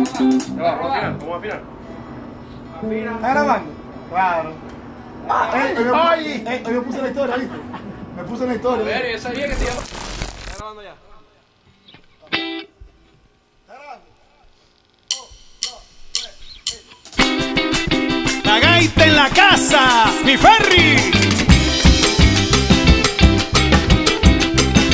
¿Cómo afinar? ¿Está grabando? Claro. Hoy me puse la historia, ¿viste? Me puse la historia. A ver, yo sabía que te iba. Está grabando ya. La gaita en la casa, mi Ferry.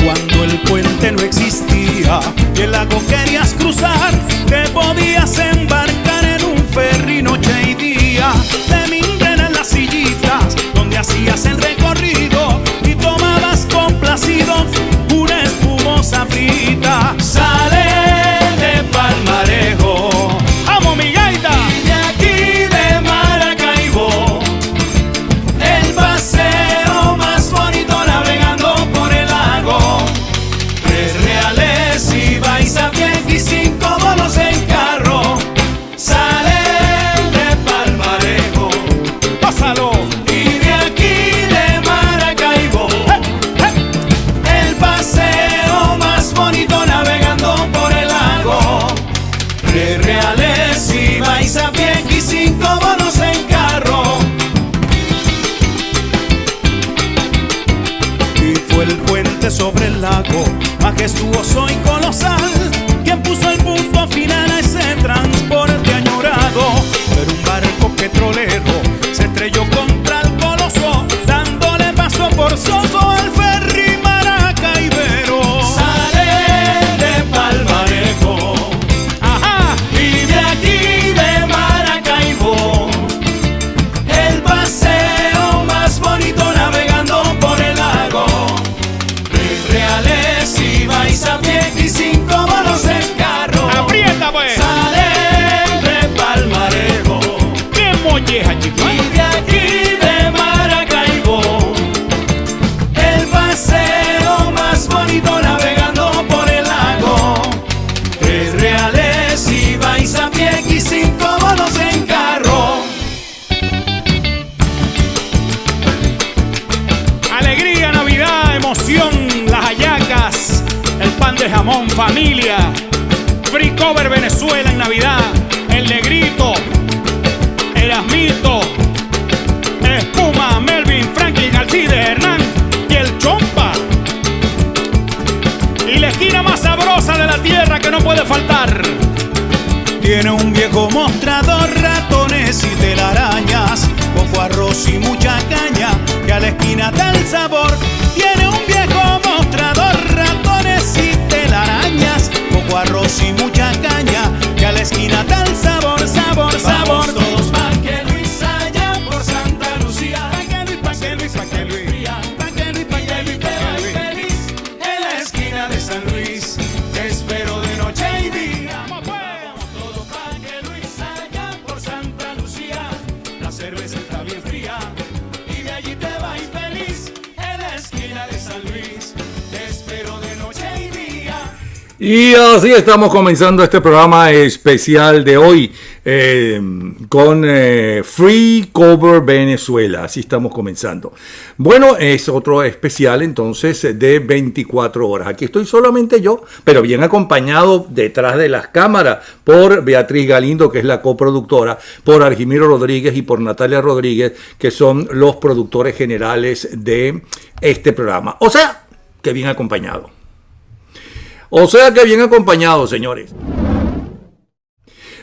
Cuando el puente no existía y el lago querías cruzar, te podías embarcar en un ferry noche y día. Te mingan en las sillitas donde hacías el recorrido y tomabas complacido una espumosa frita. Sale de Palmarejo, amo mi gaita. Y de aquí de Maracaibo, el paseo más bonito navegando por el lago. 3 reales y vais a pie y 5 bolos en carro. Sale de Palmarejo, pásalo. Y de aquí de Maracaibo, el paseo más bonito navegando por el lago. 3 reales y vais a pie y 5 bolos en carro. Y fue el puente sobre el lago, majestuoso y colosal, quien puso el punto final a ese transporte añorado. Pero un barco petrolero se estrelló contra el coloso, dándole paso forzoso al ferry maracaibero. Sale de Palmarejo, ajá, y de aquí de Maracaibo, el paseo más bonito navegando por el lago. 3 reales y vais a pie y 5 bolos en carro. ¡Aprieta pues! Sale de Palmarejo, ¡qué molleja, chiquito! Y de aquí de Maracaibo, el paseo más bonito navegando por el lago. 3 reales y vais a pie y 5 bolos en carro. Alegría, Navidad, emoción, las hallacas, el pan de jamón, familia, Free Cover Venezuela en Navidad, el Negrito, Erasmito, Espuma, Melvin, Franklin, Alcides, Hernán y el Chompa. Y la esquina más sabrosa de la tierra que no puede faltar. Tiene un viejo mostrador, ratones y telarañas, poco arroz y mucha caña, que a la esquina da el sabor. Tiene un viejo mostrador, ratones y telarañas, poco arroz y mucha caña, que a la esquina da el sabor, sabor, sabor. Vamos todos pa' que Luis allá por Santa Lucía. Pa' que Luis, pa' que Luis, pa' que Luis, pa' que Luis, pa' que Luis, pa' que Luis, feliz en la esquina de San Luis. Te espero de noche y día. Vamos todos pa' que Luis allá por Santa Lucía. La cerveza está bien fría y de allí te vas feliz en la esquina de San Luis. Te espero de noche y día. Y así estamos comenzando este programa especial de hoy con Free Cover Venezuela. Así estamos comenzando. Bueno, es otro especial entonces de 24 horas. Aquí estoy solamente yo, pero bien acompañado detrás de las cámaras por Beatriz Galindo, que es la coproductora, por Argimiro Rodríguez y por Natalia Rodríguez, que son los productores generales de este programa. O sea, que bien acompañado. Señores.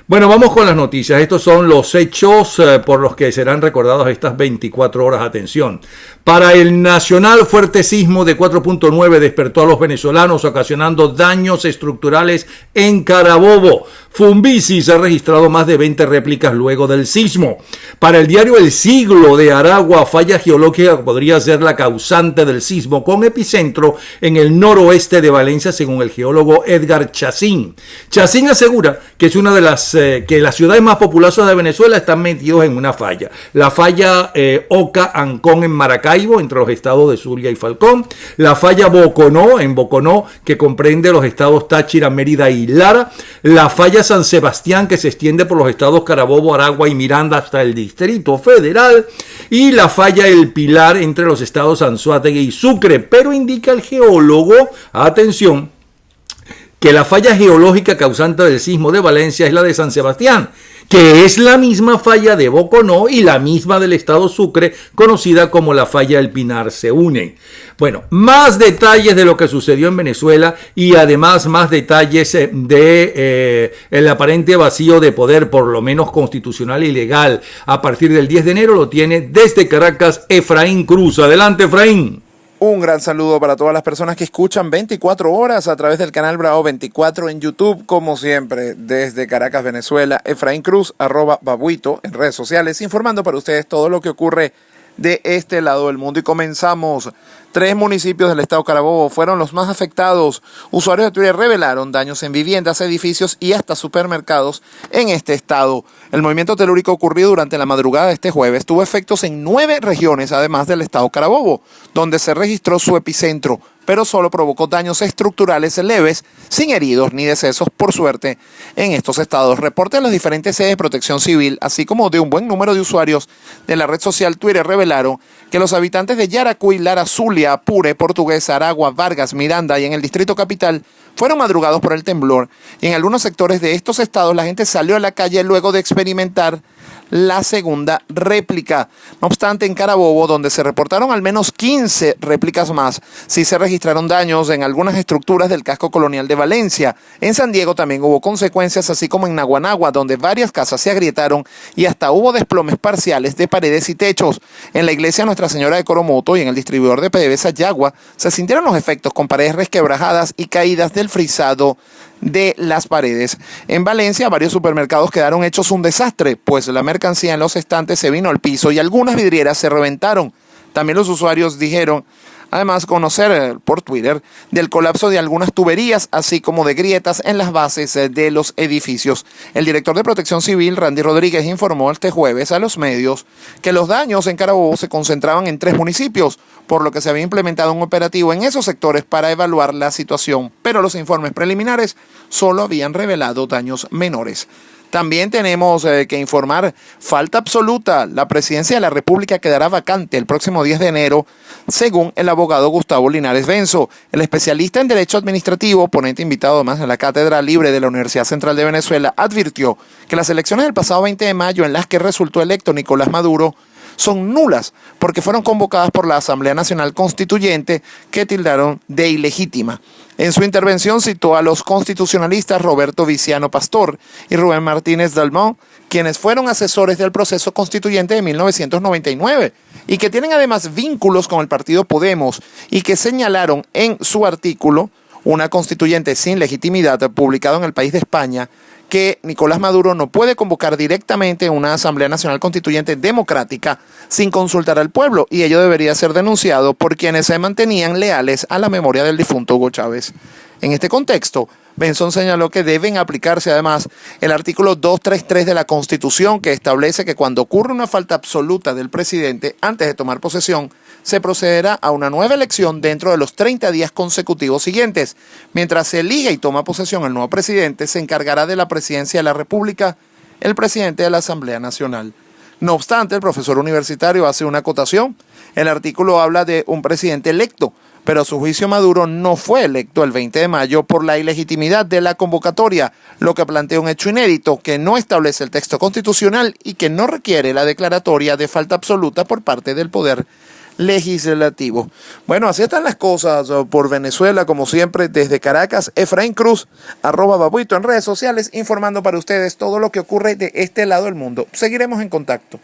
Bueno, vamos con las noticias. Estos son los hechos por los que serán recordados estas 24 horas. Atención. Para el Nacional, fuerte sismo de 4.9 despertó a los venezolanos, ocasionando daños estructurales en Carabobo. Fumbisi se ha registrado más de 20 réplicas luego del sismo. Para el diario El Siglo de Aragua, falla geológica podría ser la causante del sismo, con epicentro en el noroeste de Valencia, según el geólogo Edgar Chacín. Chacín asegura que es una de las ciudades más populosas de Venezuela están metidos en una falla. La falla Oca Ancón en Maracaibo, entre los estados de Zulia y Falcón. La falla Boconó, en Boconó, que comprende los estados Táchira, Mérida y Lara. La falla San Sebastián, que se extiende por los estados Carabobo, Aragua y Miranda hasta el Distrito Federal. Y la falla El Pilar, entre los estados Anzoátegui y Sucre. Pero indica el geólogo, atención, que la falla geológica causante del sismo de Valencia es la de San Sebastián, que es la misma falla de Boconó y la misma del estado Sucre, conocida como la falla del Pinar, se unen. Bueno, más detalles de lo que sucedió en Venezuela y además más detalles de el aparente vacío de poder, por lo menos constitucional y legal, a partir del 10 de enero lo tiene desde Caracas Efraín Cruz. Adelante, Efraín. Un gran saludo para todas las personas que escuchan 24 horas a través del canal Bravo 24 en YouTube, como siempre, desde Caracas, Venezuela. Efraín Cruz, @babuito en redes sociales, informando para ustedes todo lo que ocurre de este lado del mundo. Y comenzamos. 3 municipios del estado Carabobo fueron los más afectados. Usuarios de Twitter revelaron daños en viviendas, edificios y hasta supermercados en este estado. El movimiento telúrico ocurrido durante la madrugada de este jueves tuvo efectos en 9 regiones, además del estado Carabobo, donde se registró su epicentro, pero solo provocó daños estructurales leves, sin heridos ni decesos, por suerte, en estos estados. Reportes de las diferentes sedes de protección civil, así como de un buen número de usuarios de la red social Twitter, revelaron que los habitantes de Yaracuy, Lara, Zulia, Apure, Portuguesa, Aragua, Vargas, Miranda y en el Distrito Capital fueron madrugados por el temblor, y en algunos sectores de estos estados la gente salió a la calle luego de experimentar la segunda réplica. No obstante, en Carabobo, donde se reportaron al menos 15 réplicas más, sí se registraron daños en algunas estructuras del casco colonial de Valencia. En San Diego también hubo consecuencias, así como en Naguanagua, donde varias casas se agrietaron y hasta hubo desplomes parciales de paredes y techos. En la iglesia Nuestra Señora de Coromoto y en el distribuidor de PDVSA Yagua se sintieron los efectos con paredes resquebrajadas y caídas del frisado de las paredes. En Valencia, varios supermercados quedaron hechos un desastre, pues la mercancía en los estantes se vino al piso y algunas vidrieras se reventaron. También los usuarios dijeron, además, conocer por Twitter del colapso de algunas tuberías, así como de grietas en las bases de los edificios. El director de Protección Civil, Randy Rodríguez, informó este jueves a los medios que los daños en Carabobo se concentraban en 3 municipios, por lo que se había implementado un operativo en esos sectores para evaluar la situación, pero los informes preliminares solo habían revelado daños menores. También tenemos que informar, falta absoluta, la presidencia de la República quedará vacante el próximo 10 de enero, según el abogado Gustavo Linares Benzo. El especialista en Derecho Administrativo, ponente invitado además en la Cátedra Libre de la Universidad Central de Venezuela, advirtió que las elecciones del pasado 20 de mayo en las que resultó electo Nicolás Maduro son nulas porque fueron convocadas por la Asamblea Nacional Constituyente, que tildaron de ilegítima. En su intervención citó a los constitucionalistas Roberto Viciano Pastor y Rubén Martínez Dalmau, quienes fueron asesores del proceso constituyente de 1999 y que tienen además vínculos con el partido Podemos, y que señalaron en su artículo, Una constituyente sin legitimidad, publicado en El País de España, que Nicolás Maduro no puede convocar directamente una Asamblea Nacional Constituyente democrática sin consultar al pueblo, y ello debería ser denunciado por quienes se mantenían leales a la memoria del difunto Hugo Chávez. En este contexto, Benson señaló que deben aplicarse además el artículo 233 de la Constitución, que establece que cuando ocurre una falta absoluta del presidente antes de tomar posesión, se procederá a una nueva elección dentro de los 30 días consecutivos siguientes. Mientras se elige y toma posesión el nuevo presidente, se encargará de la presidencia de la República el presidente de la Asamblea Nacional. No obstante, el profesor universitario hace una acotación. El artículo habla de un presidente electo, pero a su juicio Maduro no fue electo el 20 de mayo por la ilegitimidad de la convocatoria, lo que plantea un hecho inédito que no establece el texto constitucional y que no requiere la declaratoria de falta absoluta por parte del Poder Legislativo. Bueno, así están las cosas por Venezuela, como siempre, desde Caracas. Efraín Cruz, @babuito en redes sociales, informando para ustedes todo lo que ocurre de este lado del mundo. Seguiremos en contacto.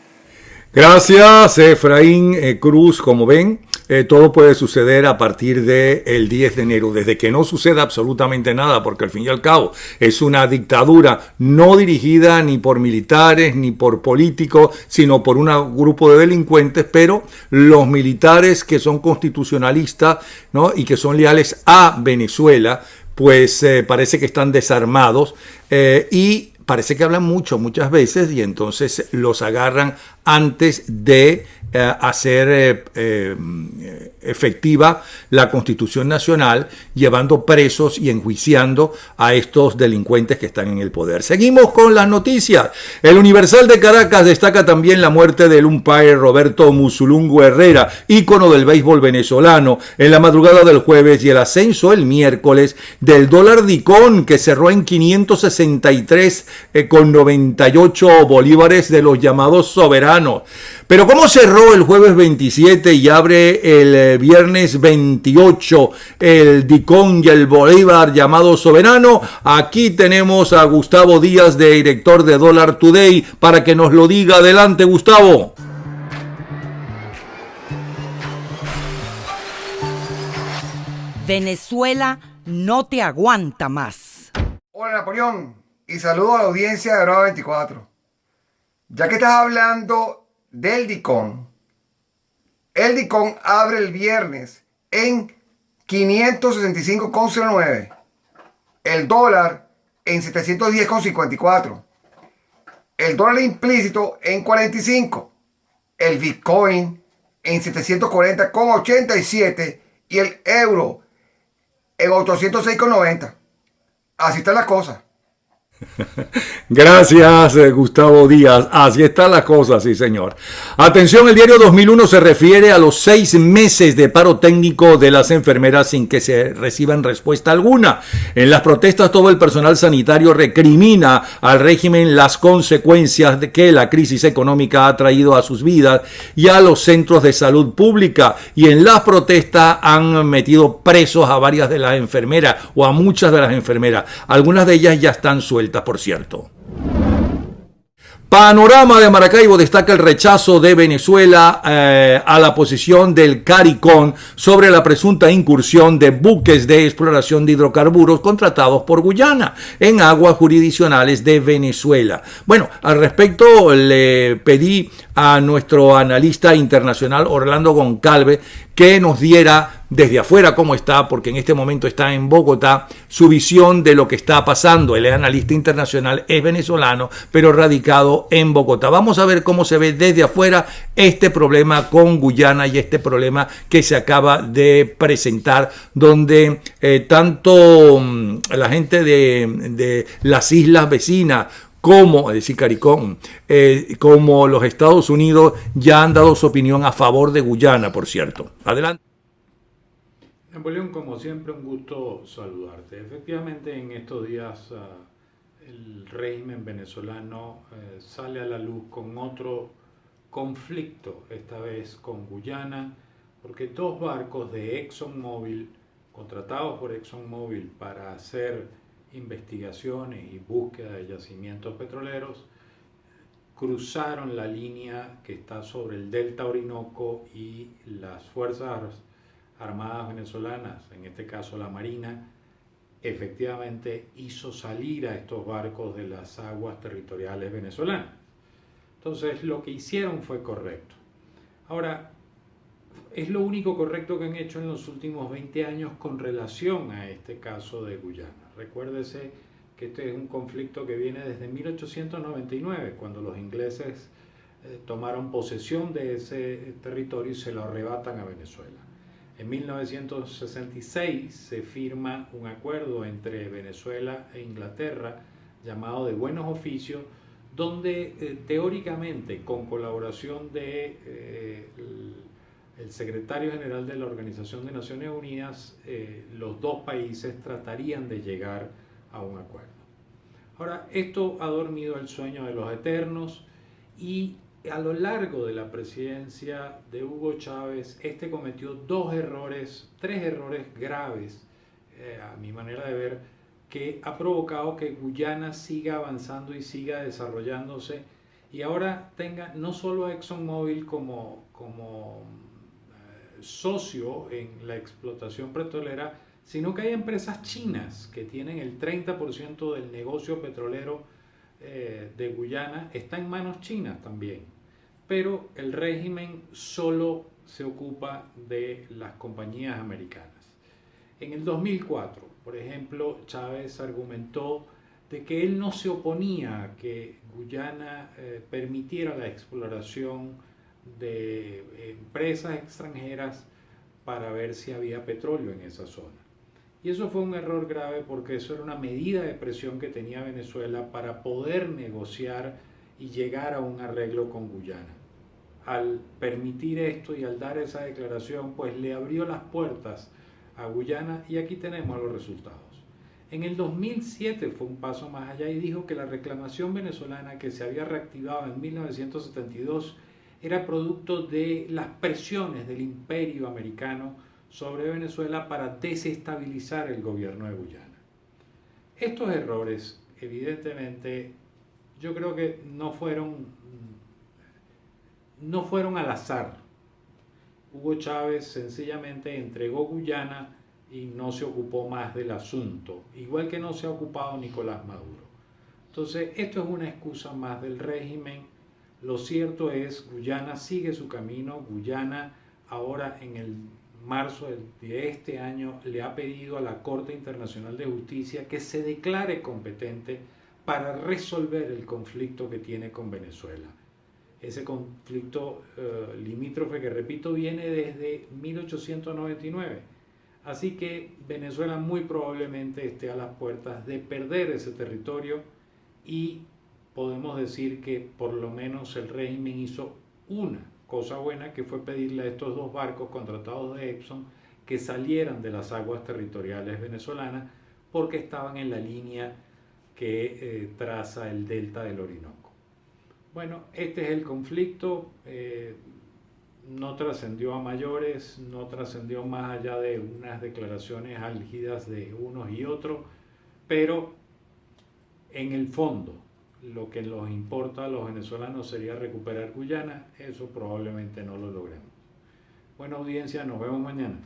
Gracias, Efraín Cruz. Como ven, todo puede suceder a partir del 10 de enero, desde que no suceda absolutamente nada, porque al fin y al cabo es una dictadura no dirigida ni por militares ni por políticos, sino por un grupo de delincuentes, pero los militares que son constitucionalistas, ¿no?, y que son leales a Venezuela, pues parece que están desarmados y parece que hablan muchas veces, y entonces los agarran antes de hacer efectiva la Constitución Nacional, llevando presos y enjuiciando a estos delincuentes que están en el poder. Seguimos con las noticias. El Universal de Caracas destaca también la muerte del umpire Roberto Musulungo Herrera, ícono del béisbol venezolano, en la madrugada del jueves, y el ascenso el miércoles del dólar Dicón, que cerró en 563,98 bolívares de los llamados soberanos. Pero ¿cómo cerró el jueves 27 y abre el viernes 28 el Dicón y el bolívar llamado soberano? Aquí tenemos a Gustavo Díaz, director de Dollar Today, para que nos lo diga. Adelante, Gustavo. Venezuela no te aguanta más. Hola Napoleón, y saludo a la audiencia de Bravo 24. Ya que estás hablando del Dicón, el Dicón abre el viernes en 565,09, el dólar en 710,54, el dólar implícito en 45, el Bitcoin en 740,87 y el euro en 806,90. Así está la cosa. Gracias, Gustavo Díaz. Así están las cosas, sí, señor. Atención, el diario 2001 se refiere a los 6 meses de paro técnico de las enfermeras sin que se reciban respuesta alguna. En las protestas, todo el personal sanitario recrimina al régimen las consecuencias de que la crisis económica ha traído a sus vidas y a los centros de salud pública. Y en las protestas han metido presos a varias de las enfermeras, o a muchas de las enfermeras. Algunas de ellas ya están sueltas, por cierto. Panorama de Maracaibo destaca el rechazo de Venezuela a la posición del CARICOM sobre la presunta incursión de buques de exploración de hidrocarburos contratados por Guyana en aguas jurisdiccionales de Venezuela. Bueno, al respecto le pedí a nuestro analista internacional Orlando Goncalves que nos diera desde afuera cómo está, porque en este momento está en Bogotá, su visión de lo que está pasando. Él es analista internacional, es venezolano, pero radicado en Bogotá. Vamos a ver cómo se ve desde afuera este problema con Guyana y este problema que se acaba de presentar, donde tanto la gente de las islas vecinas, como, es decir, CARICOM, como los Estados Unidos ya han dado su opinión a favor de Guyana, por cierto. Adelante. Napoleón, como siempre, un gusto saludarte. Efectivamente, en estos días el régimen venezolano sale a la luz con otro conflicto, esta vez con Guyana, porque 2 barcos de ExxonMobil, contratados por ExxonMobil para hacer investigaciones y búsqueda de yacimientos petroleros, cruzaron la línea que está sobre el delta Orinoco, y las Fuerzas Armadas venezolanas, en este caso la Marina, efectivamente hizo salir a estos barcos de las aguas territoriales venezolanas. Entonces lo que hicieron fue correcto. Ahora, es lo único correcto que han hecho en los últimos 20 años con relación a este caso de Guyana. Recuérdese que este es un conflicto que viene desde 1899, cuando los ingleses tomaron posesión de ese territorio y se lo arrebatan a Venezuela. En 1966 se firma un acuerdo entre Venezuela e Inglaterra llamado de buenos oficios, donde teóricamente, con colaboración de el secretario general de la Organización de Naciones Unidas, los 2 países tratarían de llegar a un acuerdo. Ahora, esto ha dormido el sueño de los eternos, y a lo largo de la presidencia de Hugo Chávez, cometió 3 errores graves, a mi manera de ver, que ha provocado que Guyana siga avanzando y siga desarrollándose, y ahora tenga no solo a ExxonMobil como socio en la explotación petrolera, sino que hay empresas chinas que tienen el 30% del negocio petrolero de Guyana, está en manos chinas también, pero el régimen solo se ocupa de las compañías americanas. En el 2004, por ejemplo, Chávez argumentó de que él no se oponía a que Guyana permitiera la exploración de empresas extranjeras para ver si había petróleo en esa zona. Y eso fue un error grave porque eso era una medida de presión que tenía Venezuela para poder negociar y llegar a un arreglo con Guyana. Al permitir esto y al dar esa declaración, pues le abrió las puertas a Guyana y aquí tenemos los resultados. En el 2007 fue un paso más allá y dijo que la reclamación venezolana que se había reactivado en 1972 era producto de las presiones del imperio americano sobre Venezuela para desestabilizar el gobierno de Guyana. Estos errores, evidentemente, yo creo que no fueron al azar. Hugo Chávez sencillamente entregó Guyana y no se ocupó más del asunto, igual que no se ha ocupado Nicolás Maduro. Entonces, esto es una excusa más del régimen. Lo cierto es, Guyana sigue su camino. Guyana ahora en el marzo de este año le ha pedido a la Corte Internacional de Justicia que se declare competente para resolver el conflicto que tiene con Venezuela. Ese conflicto limítrofe que, repito, viene desde 1899. Así que Venezuela muy probablemente esté a las puertas de perder ese territorio y podemos decir que por lo menos el régimen hizo una cosa buena, que fue pedirle a estos dos barcos contratados de Exxon que salieran de las aguas territoriales venezolanas porque estaban en la línea que traza el delta del Orinoco. Bueno, este es el conflicto. No trascendió a mayores, no trascendió más allá de unas declaraciones álgidas de unos y otros, pero en el fondo lo que nos importa a los venezolanos sería recuperar Guyana. Eso probablemente no lo logremos. Buena audiencia, nos vemos mañana.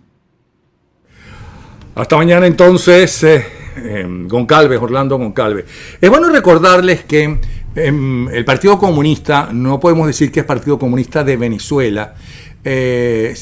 Hasta mañana entonces, Goncalves, Orlando Goncalves. Es bueno recordarles que el Partido Comunista, no podemos decir que es Partido Comunista de Venezuela,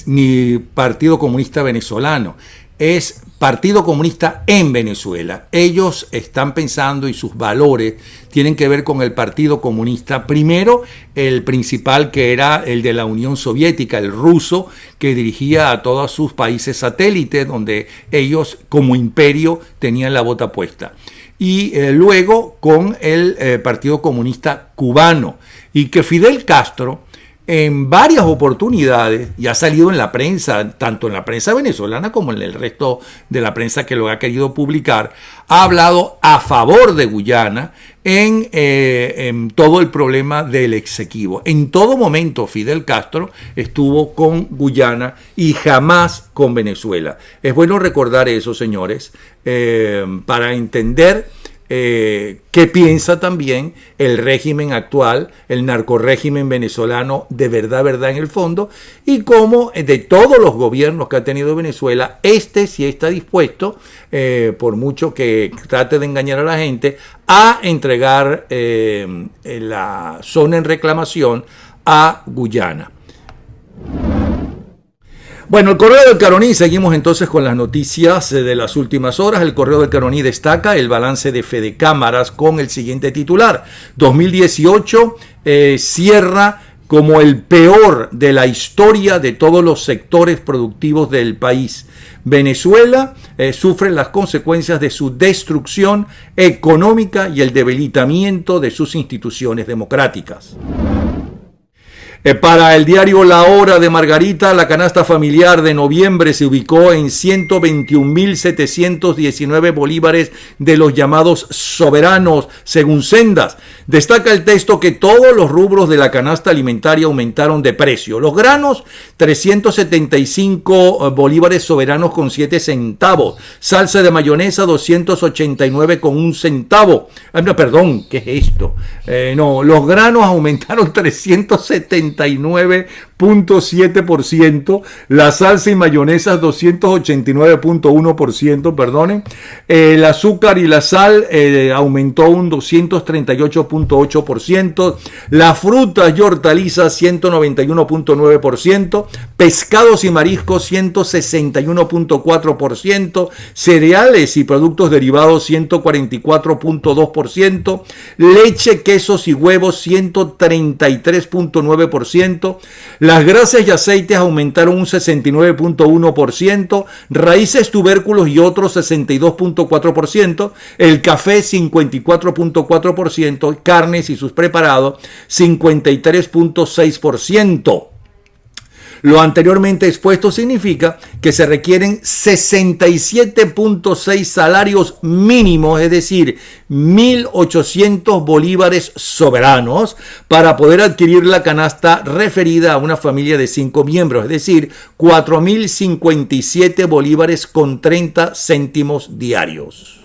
ni Partido Comunista venezolano, es Partido Comunista en Venezuela. Ellos están pensando y sus valores tienen que ver con el Partido Comunista. Primero, el principal, que era el de la Unión Soviética, el ruso, que dirigía a todos sus países satélites, donde ellos como imperio tenían la bota puesta. Y luego con el Partido Comunista cubano, y que Fidel Castro en varias oportunidades, y ha salido en la prensa, tanto en la prensa venezolana como en el resto de la prensa que lo ha querido publicar, ha hablado a favor de Guyana en todo el problema del exequivo. En todo momento Fidel Castro estuvo con Guyana y jamás con Venezuela. Es bueno recordar eso, señores, para entender qué piensa también el régimen actual, el narcorrégimen venezolano de verdad en el fondo, y cómo de todos los gobiernos que ha tenido Venezuela, este sí está dispuesto, por mucho que trate de engañar a la gente, a entregar la zona en reclamación a Guyana. Bueno, el Correo del Caroní, seguimos entonces con las noticias de las últimas horas. El Correo del Caroní destaca el balance de Fede Cámaras con el siguiente titular: 2018 cierra como el peor de la historia de todos los sectores productivos del país. Venezuela sufre las consecuencias de su destrucción económica y el debilitamiento de sus instituciones democráticas. Para el diario La Hora de Margarita, la canasta familiar de noviembre se ubicó en 121.719 bolívares de los llamados soberanos, según Sendas. Destaca el texto que todos los rubros de la canasta alimentaria aumentaron de precio. Los granos, 375 bolívares soberanos con 7 centavos. Salsa de mayonesa, 289 con 1 centavo. No, perdón, ¿qué es esto? Los granos aumentaron 379 289.7%, la salsa y mayonesa 289.1%, perdonen. El azúcar y la sal aumentó un 238.8%, las frutas y hortalizas 191.9%, pescados y mariscos 161.4%, cereales y productos derivados 144.2%, leche, quesos y huevos 133.9%, las grasas y aceites aumentaron un 69.1%, raíces, tubérculos y otros 62.4%, el café 54.4%, carnes y sus preparados 53.6%. Lo anteriormente expuesto significa que se requieren 67.6 salarios mínimos, es decir, 1.800 bolívares soberanos, para poder adquirir la canasta referida a una familia de 5 miembros, es decir, 4.057 bolívares con 30 céntimos diarios.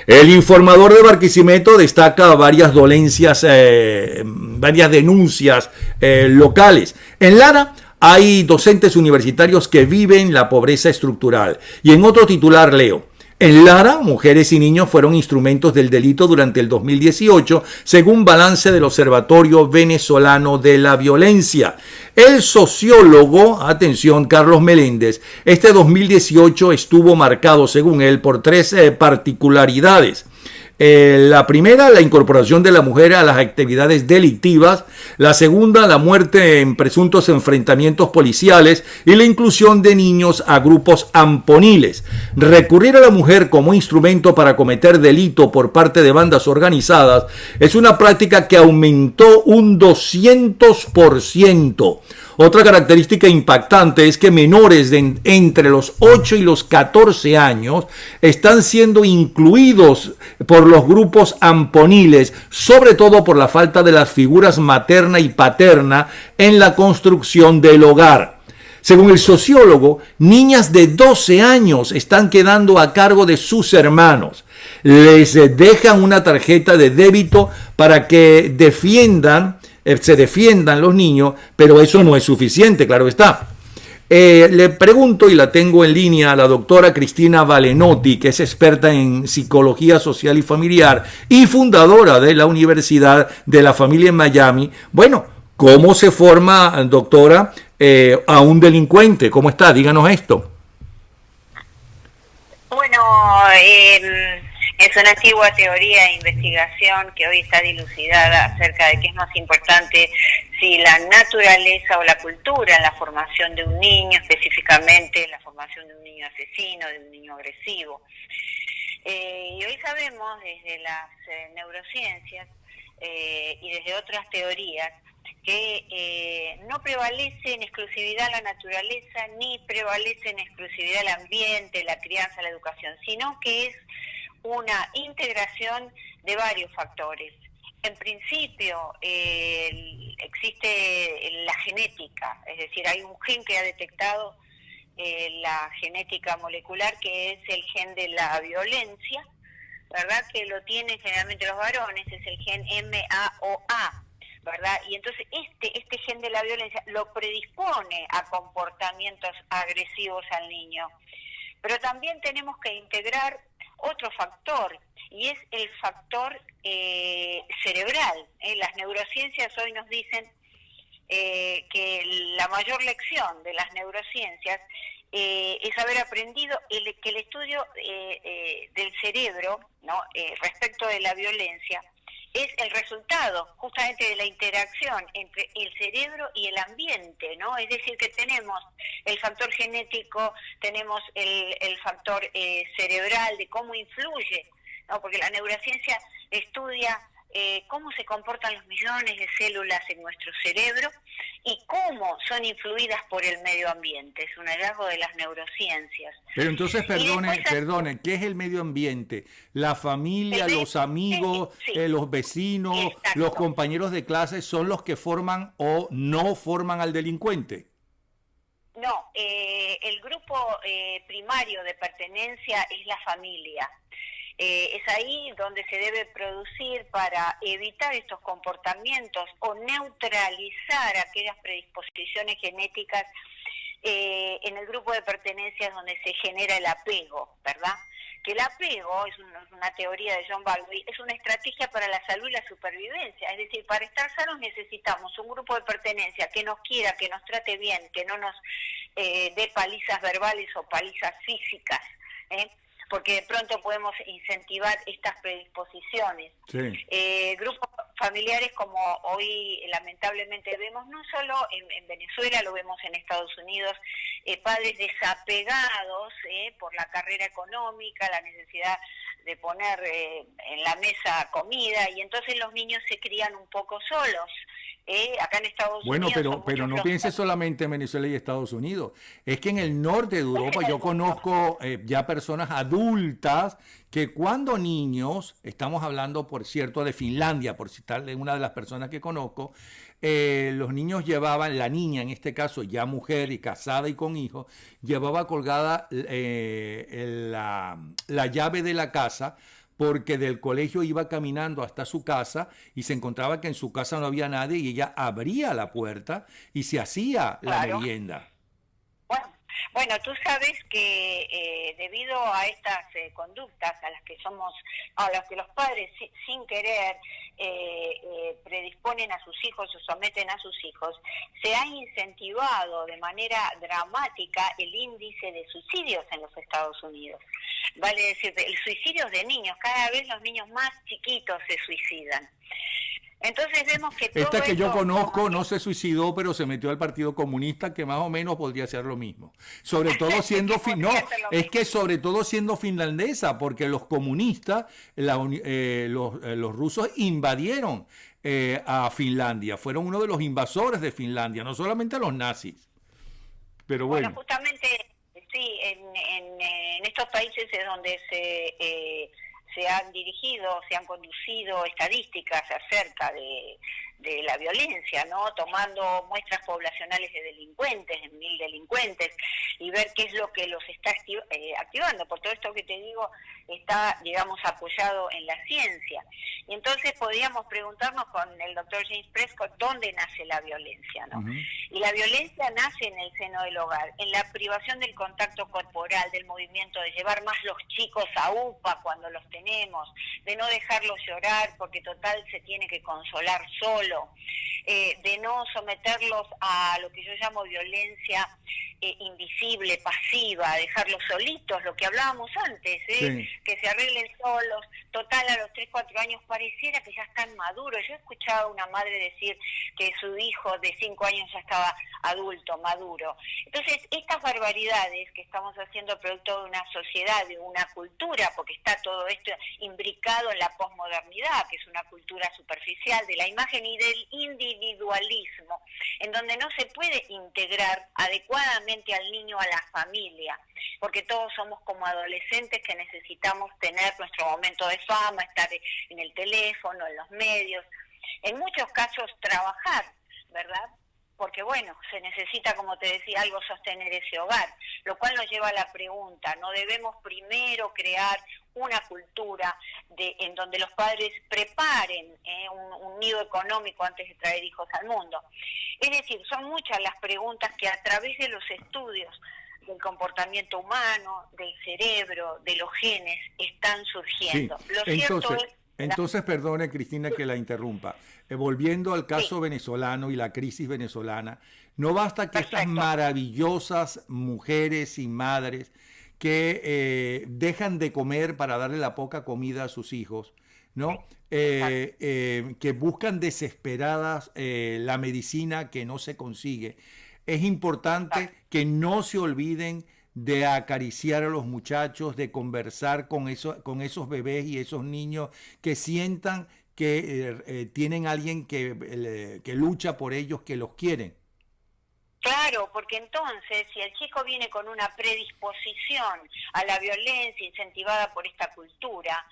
El informador de Barquisimeto destaca varias dolencias, varias denuncias locales. En Lara hay docentes universitarios que viven la pobreza estructural. Y en otro titular leo: en Lara, mujeres y niños fueron instrumentos del delito durante el 2018, según balance del Observatorio Venezolano de la Violencia. El sociólogo, atención, Carlos Meléndez, este 2018 estuvo marcado, según él, por 3 particularidades. La primera, la incorporación de la mujer a las actividades delictivas. La segunda, la muerte en presuntos enfrentamientos policiales. Y la inclusión de niños a grupos amponiles. Recurrir a la mujer como instrumento para cometer delito por parte de bandas organizadas es una práctica que aumentó un 200%. Otra característica impactante es que menores de entre los 8 y los 14 años están siendo incluidos por los grupos amponiles, sobre todo por la falta de las figuras materna y paterna en la construcción del hogar. Según el sociólogo, niñas de 12 años están quedando a cargo de sus hermanos. Les dejan una tarjeta de débito para que se defiendan los niños, pero eso no es suficiente, claro está. Le pregunto, y la tengo en línea, a la doctora Cristina Valenotti, que es experta en psicología social y familiar y fundadora de la Universidad de la Familia en Miami. Bueno, ¿cómo se forma, doctora, a un delincuente? ¿Cómo está? Díganos esto. Bueno, es una antigua teoría de investigación que hoy está dilucidada acerca de qué es más importante, si la naturaleza o la cultura en la formación de un niño, específicamente en la formación de un niño asesino, de un niño agresivo. Y hoy sabemos desde las neurociencias y desde otras teorías que no prevalece en exclusividad la naturaleza, ni prevalece en exclusividad el ambiente, la crianza, la educación, sino que es una integración de varios factores. En principio existe la genética, es decir, hay un gen que ha detectado la genética molecular, que es el gen de la violencia, ¿verdad? Que lo tienen generalmente los varones, es el gen MAOA, ¿verdad? Y entonces este gen de la violencia lo predispone a comportamientos agresivos al niño. Pero también tenemos que integrar otro factor, y es el factor cerebral. Las neurociencias hoy nos dicen que la mayor lección de las neurociencias es haber aprendido que el estudio del cerebro, ¿no? Respecto de la violencia es el resultado justamente de la interacción entre el cerebro y el ambiente, ¿no? Es decir, que tenemos el factor genético, tenemos el factor cerebral, de cómo influye, ¿no? Porque la neurociencia estudia cómo se comportan los millones de células en nuestro cerebro y cómo son influidas por el medio ambiente. Es un hallazgo de las neurociencias. Pero entonces, perdone, ¿qué es el medio ambiente? ¿La familia, los amigos, sí, los vecinos, exacto, los compañeros de clase son los que forman o no forman al delincuente? No, el grupo primario de pertenencia es la familia. Es ahí donde se debe producir para evitar estos comportamientos o neutralizar aquellas predisposiciones genéticas en el grupo de pertenencias donde se genera el apego, ¿verdad? Que el apego, es una teoría de John Bowlby, es una estrategia para la salud y la supervivencia. Es decir, para estar sanos necesitamos un grupo de pertenencia que nos quiera, que nos trate bien, que no nos dé palizas verbales o palizas físicas, porque de pronto podemos incentivar estas predisposiciones. Sí. Grupos familiares como hoy lamentablemente vemos, no solo en Venezuela, lo vemos en Estados Unidos, padres desapegados por la carrera económica, la necesidad de poner en la mesa comida, y entonces los niños se crían un poco solos. Acá en Estados Bueno, Unidos... pero no pienses solamente en Venezuela y Estados Unidos. Es que en el norte de Europa yo conozco ya personas adultas que cuando niños, estamos hablando por cierto de Finlandia, por citarle una de las personas que conozco, los niños llevaban, la niña en este caso ya mujer y casada y con hijos, llevaba colgada la llave de la casa, porque del colegio iba caminando hasta su casa y se encontraba que en su casa no había nadie y ella abría la puerta y se hacía la merienda. Bueno, tú sabes que debido a estas conductas a las que los padres sin querer predisponen a sus hijos o someten a sus hijos, se ha incentivado de manera dramática el índice de suicidios en los Estados Unidos. Vale decir, el suicidio de niños, cada vez los niños más chiquitos se suicidan. Entonces vemos que todo esta que yo esto, conozco no se suicidó, pero se metió al Partido Comunista, que más o menos podría hacer lo mismo. Sobre todo siendo es que sobre todo siendo finlandesa, porque los comunistas, los rusos invadieron a Finlandia, fueron uno de los invasores de Finlandia, no solamente los nazis. Pero bueno, justamente sí, en estos países es donde se han dirigido, se han conducido estadísticas acerca de la violencia, ¿no? Tomando muestras poblacionales de delincuentes, de 1000 delincuentes, y ver qué es lo que los está activando. Por todo esto que te digo, está, digamos, apoyado en la ciencia. Y entonces podríamos preguntarnos con el doctor James Prescott dónde nace la violencia, ¿no? Y la violencia nace en el seno del hogar, en la privación del contacto corporal, del movimiento, de llevar más los chicos a UPA cuando los tenemos, de no dejarlos llorar porque total se tiene que consolar solo, de no someterlos a lo que yo llamo violencia invisible, pasiva, dejarlos solitos, lo que hablábamos antes, sí, que se arreglen solos, total a los 3, 4 años pareciera que ya están maduros. Yo he escuchado a una madre decir que su hijo de 5 años ya estaba adulto, maduro. Entonces, estas barbaridades que estamos haciendo producto de una sociedad, de una cultura, porque está todo esto imbricado en la posmodernidad, que es una cultura superficial de la imagen y del individualismo, en donde no se puede integrar adecuadamente al niño a la familia, porque todos somos como adolescentes que necesitamos tener nuestro momento de fama, estar en el teléfono, en los medios, en muchos casos trabajar, ¿verdad? Porque bueno, se necesita, como te decía, algo sostener ese hogar, lo cual nos lleva a la pregunta, ¿no debemos primero crear una cultura en donde los padres preparen un nido económico antes de traer hijos al mundo? Es decir, son muchas las preguntas que a través de los estudios del comportamiento humano, del cerebro, de los genes, están surgiendo. Sí. Lo cierto es... Entonces, perdone Cristina que la interrumpa. Volviendo al caso venezolano y la crisis venezolana, no basta que estas maravillosas mujeres y madres que dejan de comer para darle la poca comida a sus hijos, ¿no? Que buscan desesperadas la medicina que no se consigue. Es importante que no se olviden de acariciar a los muchachos, de conversar con esos bebés y esos niños, que sientan que tienen alguien que lucha por ellos, que los quieren. Claro, porque entonces si el chico viene con una predisposición a la violencia incentivada por esta cultura,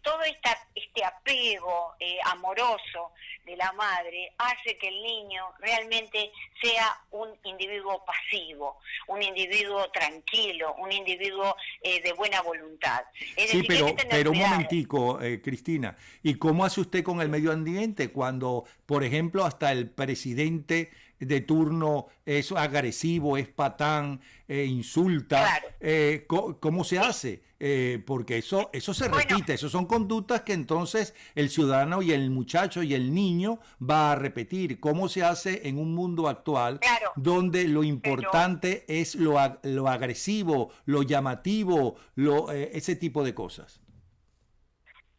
todo este apego amoroso de la madre hace que el niño realmente sea un individuo pasivo, un individuo tranquilo, un individuo de buena voluntad. Es Sí, decir, que hay que tener pero un cuidado. momentico, Cristina, ¿y cómo hace usted con el medio ambiente cuando, por ejemplo, hasta el presidente de turno es agresivo, es patán, insulta? Claro. ¿Cómo se hace? Porque eso se Bueno. repite, eso son conductas que entonces el ciudadano y el muchacho y el niño va a repetir. ¿Cómo se hace en un mundo actual Claro. donde lo importante es lo agresivo, lo llamativo, ese tipo de cosas?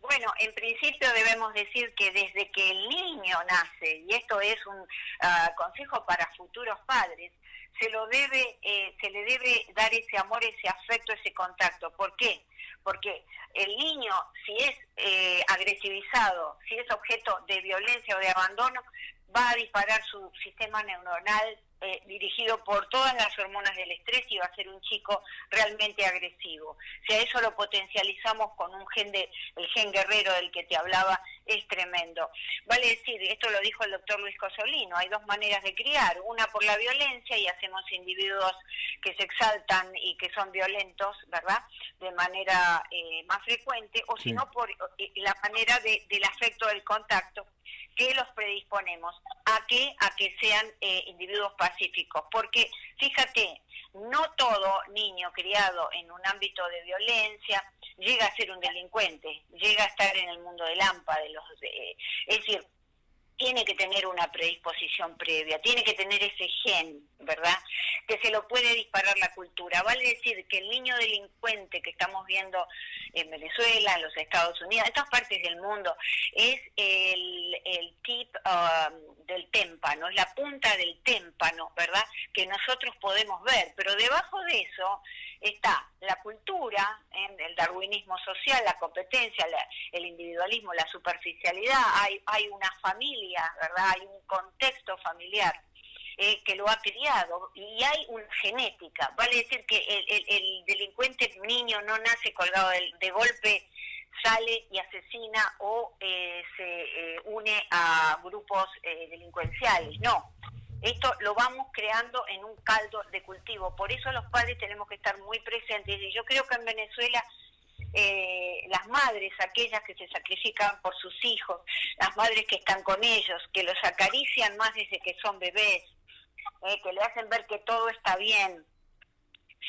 Bueno, en principio debemos decir que desde que el niño nace, y esto es un consejo para futuros padres, se le debe dar ese amor, ese afecto, ese contacto. ¿Por qué? Porque el niño, si es agresivizado, si es objeto de violencia o de abandono, va a disparar su sistema neuronal dirigido por todas las hormonas del estrés y va a ser un chico realmente agresivo. Si a eso lo potencializamos con un el gen guerrero del que te hablaba, es tremendo. Vale decir, esto lo dijo el doctor Luis Cosolino, hay dos maneras de criar, una por la violencia y hacemos individuos que se exaltan y que son violentos, ¿verdad?, de manera más frecuente, o Sí. si no por la manera del afecto, del contacto, que los predisponemos a que sean individuos pacíficos, porque fíjate, no todo niño criado en un ámbito de violencia llega a ser un delincuente, llega a estar en el mundo del AMPA, es decir, tiene que tener una predisposición previa, tiene que tener ese gen, ¿verdad?, que se lo puede disparar la cultura. Vale decir que el niño delincuente que estamos viendo en Venezuela, en los Estados Unidos, en todas partes del mundo, es el tip del témpano, es la punta del témpano, ¿verdad?, que nosotros podemos ver, pero debajo de eso está la cultura, el darwinismo social, la competencia, el individualismo, la superficialidad, hay una familia, ¿verdad?, hay un contexto familiar que lo ha criado, y hay una genética. Vale decir que el delincuente niño no nace colgado de golpe, sale y asesina o se une a grupos delincuenciales, no. Esto lo vamos creando en un caldo de cultivo, por eso los padres tenemos que estar muy presentes, y yo creo que en Venezuela las madres, aquellas que se sacrifican por sus hijos, las madres que están con ellos, que los acarician más desde que son bebés, que le hacen ver que todo está bien,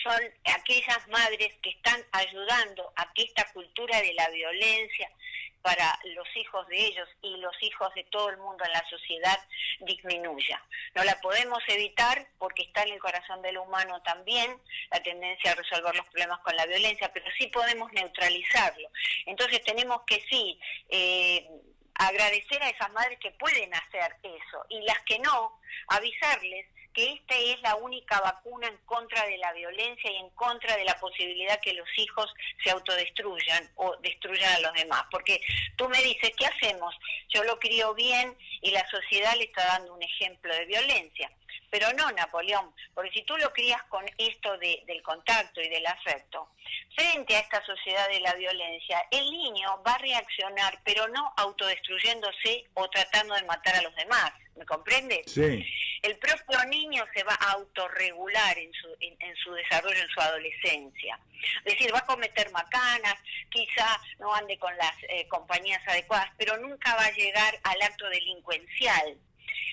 son aquellas madres que están ayudando a que esta cultura de la violencia para los hijos de ellos y los hijos de todo el mundo en la sociedad disminuya. No la podemos evitar porque está en el corazón del humano también la tendencia a resolver los problemas con la violencia, pero sí podemos neutralizarlo. Entonces tenemos que agradecer a esas madres que pueden hacer eso, y las que no, avisarles que esta es la única vacuna en contra de la violencia y en contra de la posibilidad que los hijos se autodestruyan o destruyan a los demás. Porque tú me dices, ¿qué hacemos? Yo lo crío bien y la sociedad le está dando un ejemplo de violencia. Pero no, Napoleón, porque si tú lo crías con esto del contacto y del afecto, frente a esta sociedad de la violencia, el niño va a reaccionar, pero no autodestruyéndose o tratando de matar a los demás. ¿Me comprendes? Sí. El propio niño se va a autorregular en su desarrollo, en su adolescencia. Es decir, va a cometer macanas, quizá no ande con las compañías adecuadas, pero nunca va a llegar al acto delincuencial.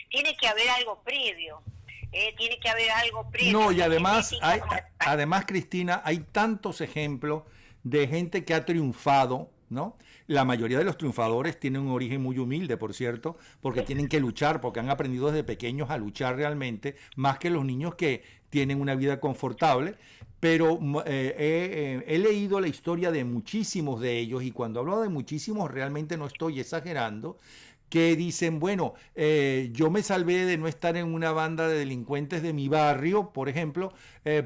Tiene que haber algo previo. Tiene que haber algo previo. No, y además, además, Cristina, hay tantos ejemplos de gente que ha triunfado, ¿no? La mayoría de los triunfadores tienen un origen muy humilde, por cierto, porque tienen que luchar, porque han aprendido desde pequeños a luchar realmente, más que los niños que tienen una vida confortable. Pero he leído la historia de muchísimos de ellos, y cuando hablo de muchísimos realmente no estoy exagerando, que dicen, bueno, yo me salvé de no estar en una banda de delincuentes de mi barrio, por ejemplo,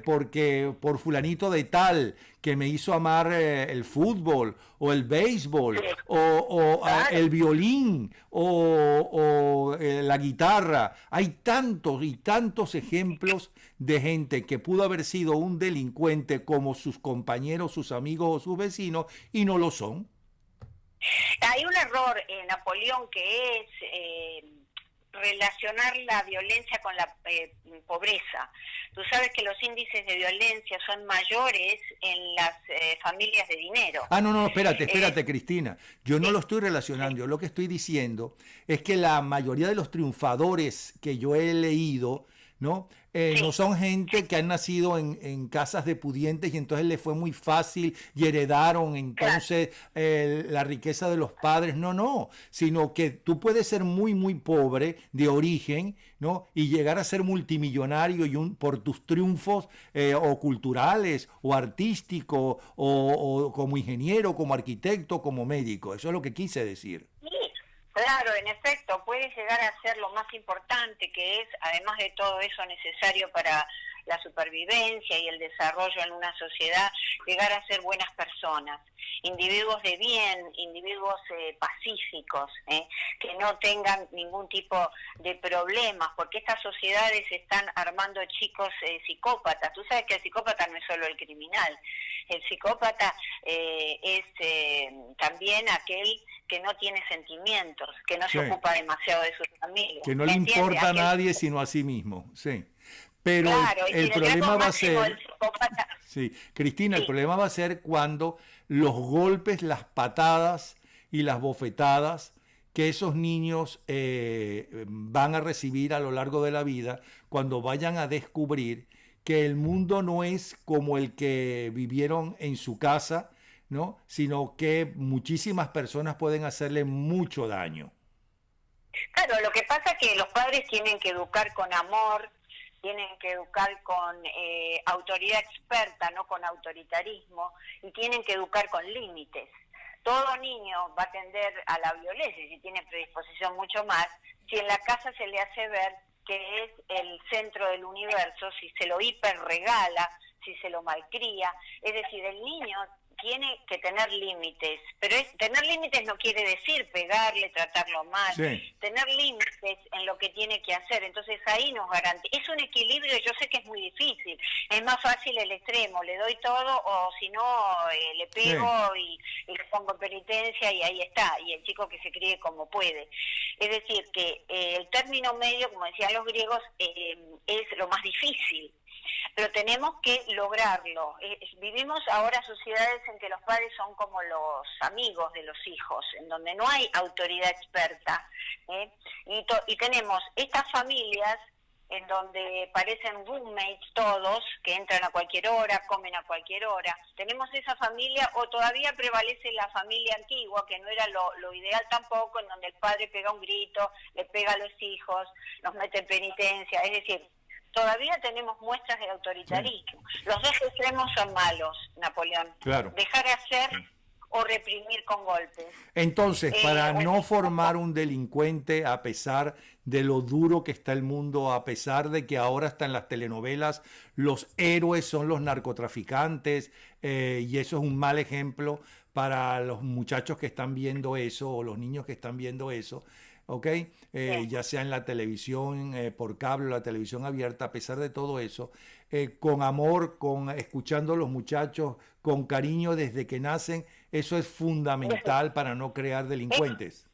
porque por fulanito de tal, que me hizo amar el fútbol, o el béisbol, o el violín, o la guitarra. Hay tantos y tantos ejemplos de gente que pudo haber sido un delincuente como sus compañeros, sus amigos o sus vecinos, y no lo son. Hay un error en Napoleón que es relacionar la violencia con la pobreza. Tú sabes que los índices de violencia son mayores en las familias de dinero. No, espérate, Cristina. Yo no lo estoy relacionando. Yo lo que estoy diciendo es que la mayoría de los triunfadores que yo he leído, ¿no? No son gente que han nacido en casas de pudientes y entonces les fue muy fácil y heredaron entonces la riqueza de los padres. No, sino que tú puedes ser muy, muy pobre de origen, ¿no? Y llegar a ser multimillonario por tus triunfos o culturales o artísticos o como ingeniero, como arquitecto, como médico. Eso es lo que quise decir. Claro, en efecto, puede llegar a ser lo más importante, que es, además de todo eso necesario para la supervivencia y el desarrollo en una sociedad, llegar a ser buenas personas, individuos de bien, individuos pacíficos, que no tengan ningún tipo de problemas, porque estas sociedades están armando chicos psicópatas. Tú sabes que el psicópata no es solo el criminal, el psicópata es también aquel que no tiene sentimientos, que no se ocupa demasiado de sus familias. Que no le importa a nadie sino a sí mismo, sí. Pero claro, el problema va a ser... Sí, Cristina, el problema va a ser cuando los golpes, las patadas y las bofetadas que esos niños van a recibir a lo largo de la vida, cuando vayan a descubrir que el mundo no es como el que vivieron en su casa, ¿no? Sino que muchísimas personas pueden hacerle mucho daño. Claro, lo que pasa es que los padres tienen que educar con amor, tienen que educar con autoridad experta, no con autoritarismo, y tienen que educar con límites. Todo niño va a tender a la violencia, y si tiene predisposición mucho más, si en la casa se le hace ver que es el centro del universo, si se lo hiperregala, si se lo malcría. Es decir, el niño tiene que tener límites, pero tener límites no quiere decir pegarle, tratarlo mal, tener límites en lo que tiene que hacer. Entonces ahí nos garantiza, es un equilibrio. Yo sé que es muy difícil, es más fácil el extremo, le doy todo, o si no le pego y le pongo penitencia y ahí está, y el chico que se críe como puede. Es decir, que el término medio, como decían los griegos, es lo más difícil, pero tenemos que lograrlo. Vivimos ahora sociedades en que los padres son como los amigos de los hijos, en donde no hay autoridad experta, y tenemos estas familias en donde parecen roommates todos, que entran a cualquier hora, comen a cualquier hora. Tenemos esa familia, o todavía prevalece la familia antigua, que no era lo ideal tampoco, en donde el padre pega un grito, le pega a los hijos, los mete en penitencia. Es decir, todavía tenemos muestras de autoritarismo. Los dos extremos son malos, Napoleón. Claro. Dejar hacer o reprimir con golpes. Entonces, para no formar un delincuente, a pesar de lo duro que está el mundo, a pesar de que ahora hasta en las telenovelas los héroes son los narcotraficantes, y eso es un mal ejemplo para los muchachos que están viendo eso, o los niños que están viendo eso, ¿ok? Ya sea en la televisión por cable o la televisión abierta. A pesar de todo eso, con amor, escuchando a los muchachos, con cariño desde que nacen, eso es fundamental para no crear delincuentes.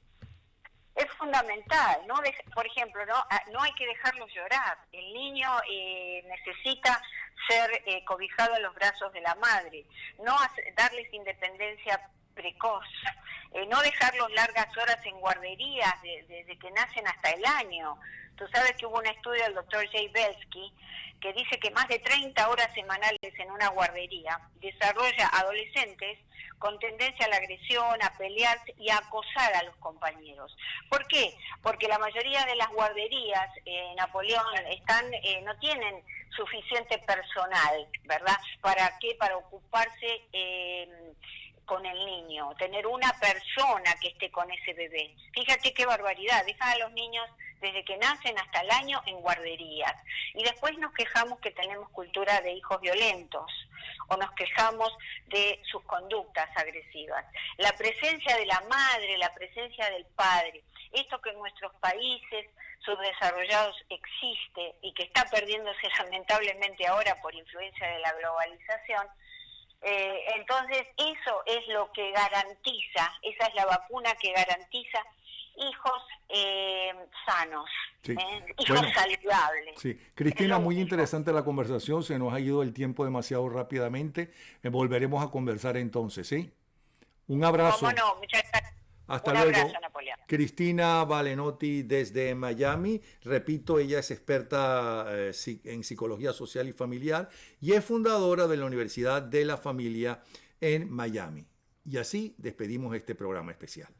Es fundamental, ¿no? Por ejemplo, no hay que dejarlos llorar. El niño necesita ser cobijado en los brazos de la madre, no darles independencia precoz, no dejarlos largas horas en guarderías desde que nacen hasta el año. Tú sabes que hubo un estudio del doctor Jay Belsky que dice que más de 30 horas semanales en una guardería desarrolla adolescentes con tendencia a la agresión, a pelearse y a acosar a los compañeros. ¿Por qué? Porque la mayoría de las guarderías, Napoleón, no tienen suficiente personal, ¿verdad? ¿Para qué? Para ocuparse con el niño, tener una persona que esté con ese bebé. Fíjate qué barbaridad, dejan a los niños desde que nacen hasta el año en guarderías. Y después nos quejamos que tenemos cultura de hijos violentos, o nos quejamos de sus conductas agresivas. La presencia de la madre, la presencia del padre, esto que en nuestros países subdesarrollados existe y que está perdiéndose lamentablemente ahora por influencia de la globalización, entonces eso es lo que garantiza, esa es la vacuna que garantiza hijos sanos, Sí. hijos Bueno, saludables. sí. Cristina, Es lo muy único. interesante la conversación, se nos ha ido el tiempo demasiado rápidamente. Volveremos a conversar entonces, ¿sí? Un abrazo. ¿Cómo no? Muchas gracias. Hasta Un luego. abrazo, Napoleón. Cristina Valenotti desde Miami. Repito, ella es experta en psicología social y familiar y es fundadora de la Universidad de la Familia en Miami. Y así despedimos este programa especial.